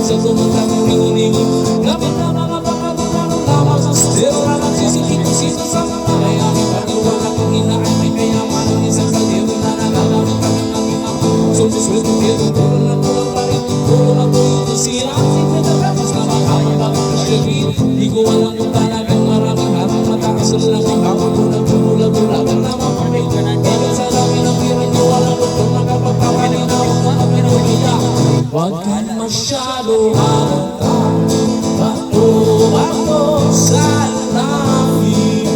sa tumatang uling-ulingon. Kapit na mga pagkatulang lamang sa stero na nagsisikip-sisa sa mga layami. Pag-iwala kong hinaan may kayaman ang isang kaldero na nagagamit kami ng imang sultus-sultus ng biro. Tulong na tulong pa rin, tulong na tulong ito siya. Tapos na makapabagang kasyagin. Di ko alam kung talagang maraming harang mataas na lang ang hapon ko nagbubulag-bulagan na mapanig. Dahil sa dami ng piran ko walang lukong nakapagkawali na mga pinagpila. Huwag kang masyado halata, bato-bato sa langit.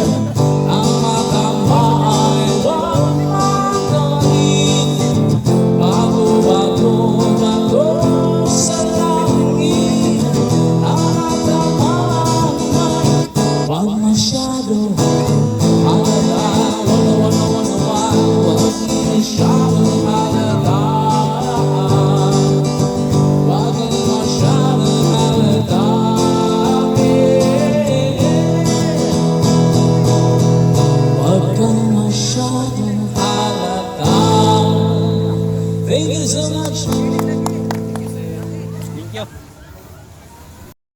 Ang matama ay huwag magaling. Bato-bato sa langit. Ang matama ay huwag masyado halata. Huwag masyado halata. Thank you so much.